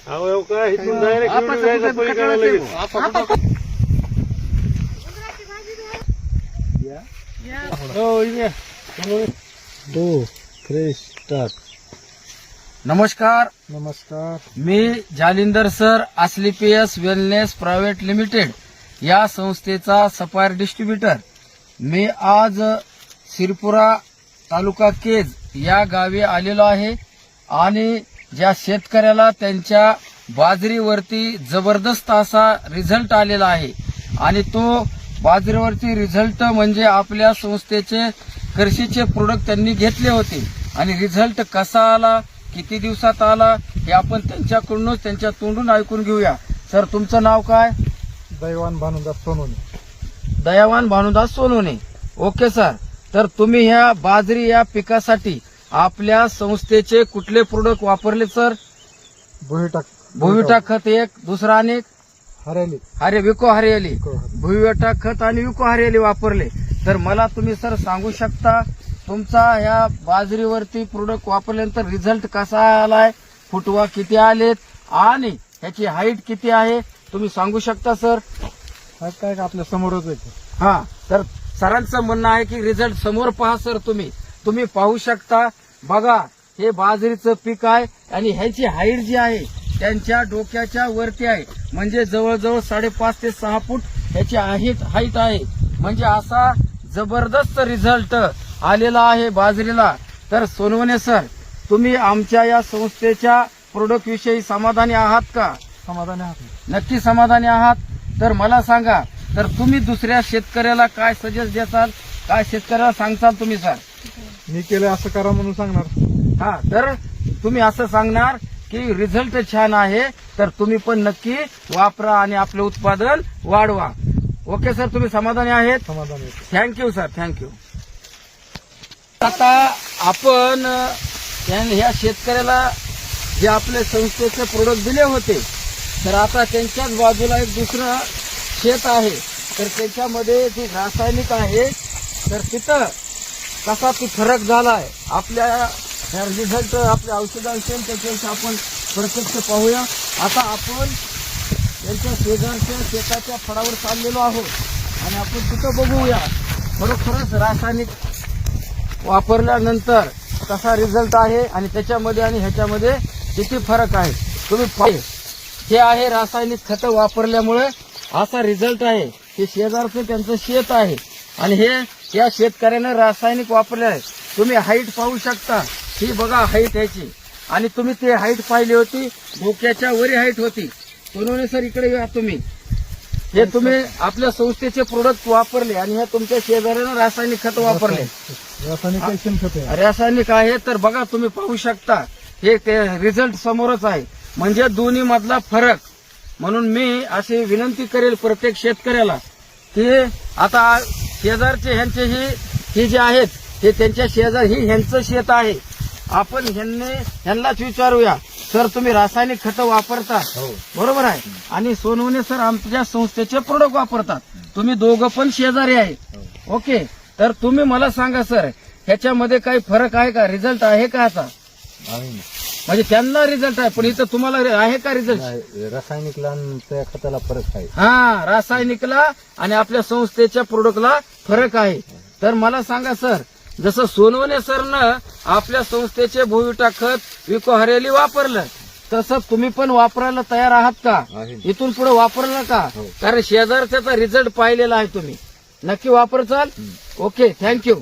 अहो काय इथून डायरेक्ट जायचं पलीकडे लगेच. हो इथे. तो फ्रेश स्टार्ट. नमस्कार, मी Jalindar sir, Asclepius Wellness Private Limited या संस्थेचा सप्लायर डिस्ट्रीब्युटर. मी आज सिरपुरा तालुका केज या गावी आलेलो आहे आणि ज्या शेतकऱ्याला त्यांच्या बाजरीवरती जबरदस्त असा रिझल्ट आलेला आहे आणि तो बाजरीवरती रिझल्ट म्हणजे आपल्या संस्थेचे कृषीचे प्रोडक्ट त्यांनी घेतले होते आणि रिझल्ट कसा आला, किती दिवसात आला हे आपण त्यांच्याकडूनच त्यांच्या तोंडून ऐकून घेऊया. सर, तुमचं नाव काय? दैवान भानुदास सोनवणे. दयावान भानुदास सोनवणे. Okay sir. तर तुम्ही ह्या बाजरी या पिकासाठी आपल्या संस्थेचे कुठले प्रोडक्ट वापरले सर? भुविटा खत एक, दुसरा अनेक हरेली विको हरियाली, भुविटा खत आणि विको हरियाली वापरले. तर मला तुम्ही सर सांगू शकता तुमचा ह्या बाजरीवरती प्रोडक्ट वापरल्यानंतर रिझल्ट कसा आलाय, फुटवा किती आलेत आणि ह्याची हाईट किती आहे तुम्ही सांगू शकता सर? काय आपल्या समोरच आहे. हा, तर सरांचं म्हणणं आहे की रिझल्ट समोर पहा सर. तुम्ही पाहू शकता. बघा, हे बाजरीचं पीक आहे आणि ह्याची हाईट जी आहे त्यांच्या डोक्याच्या वरती आहे, म्हणजे जवळजवळ 5.5 ते 6 फूट ह्याची हाईट आहे. म्हणजे असा जबरदस्त रिझल्ट आलेला आहे बाजरीला. तर सोनवणे सर, तुम्ही आमच्या या संस्थेच्या प्रोडक्ट विषयी समाधानी आहात का? समाधानी आहात. नक्की समाधानी आहात. तर मला सांगा, तर तुम्ही दुसऱ्या शेतकऱ्याला काय सजेस्ट देसाल, काय शेतकऱ्याला सांगसाल तुम्ही सर? मी केलं असं करा म्हणून सांगणार. हा, तर तुम्ही असं सांगणार की रिझल्ट छान आहे तर तुम्ही पण नक्की वापरा आणि आपलं उत्पादन वाढवा. ओके सर, तुम्ही समाधानी आहेत? समाधानी. Thank you sir, thank you. आता आपण ह्या शेतकऱ्याला जे आपल्या संस्थेचे प्रोडक्ट दिले होते, तर आता त्यांच्याच बाजूला एक दुसरं शेत आहे, तर त्याच्यामध्ये जी रासायनिक आहे तर तिथं कसा ती फरक झालाय आपल्या रिझल्ट आपल्या औषधांचे त्याच्याविषयी आपण प्रत्यक्ष पाहूया. आता आपण त्यांच्या शेजारच्या शेताच्या फळावर चाललेलो आहोत आणि आपण तिथं बघूया खरोखरच रासायनिक वापरल्यानंतर कसा रिझल्ट आहे आणि त्याच्यामध्ये आणि ह्याच्यामध्ये किती फरक आहे तुम्ही पाहिजे. हे आहे रासायनिक खतं वापरल्यामुळे असा रिझल्ट आहे. हे शेजारचं त्यांचं शेत आहे आणि हे या शेतकऱ्यानं रासायनिक वापरले आहे. तुम्ही हाईट पाहू शकता. ही बघा हाईट ह्याची, आणि तुम्ही ते हाईट पाहिली होती, डोक्याच्या वरी हाईट होती. सोनवणे सर, इकडे या तुम्ही. हे तुम्ही आपल्या संस्थेचे प्रोडक्ट वापरले आणि हे तुमच्या शेजाऱ्यानं रासायनिक खत वापरले. रासायनिक आहे. तर बघा, तुम्ही पाहू शकता हे रिझल्ट समोरच आहे, म्हणजे दोन्ही मधला फरक. म्हणून मी अशी विनंती करेल प्रत्येक शेतकऱ्याला की आता शेजारचे ह्यांचे हे जे आहेत हे त्यांच्या शेजार ही ह्यांचं शेत आहे, आपण ह्यांनाच विचारूया, सर तुम्ही रासायनिक खतं वापरता बरोबर आहे आणि सोनवणे सर आमच्या संस्थेचे प्रोडक्ट वापरतात, तुम्ही दोघं पण शेजारी आहे. ओके, तर तुम्ही मला सांगा सर, ह्याच्यामध्ये काही फरक आहे का, रिझल्ट आहे का आता? म्हणजे त्यांना रिझल्ट आहे पण इथं तुम्हाला आहे का रिझल्ट? रासायनिकला आणि त्या खताला फरक आहे. हा, रासायनिकला आणि आपल्या संस्थेच्या प्रोडक्टला फरक आहे. तर मला सांगा सर, जसं सोनवणे सरनं आपल्या संस्थेचे भुविटा खत विको हरियाली वापरलं, तसं तुम्ही पण वापरायला तयार आहात का? इथून पुढे वापरलं का? कारण शेजारचा रिझल्ट पाहिलेला आहे, तुम्ही नक्की वापरचाल. Okay, thank you.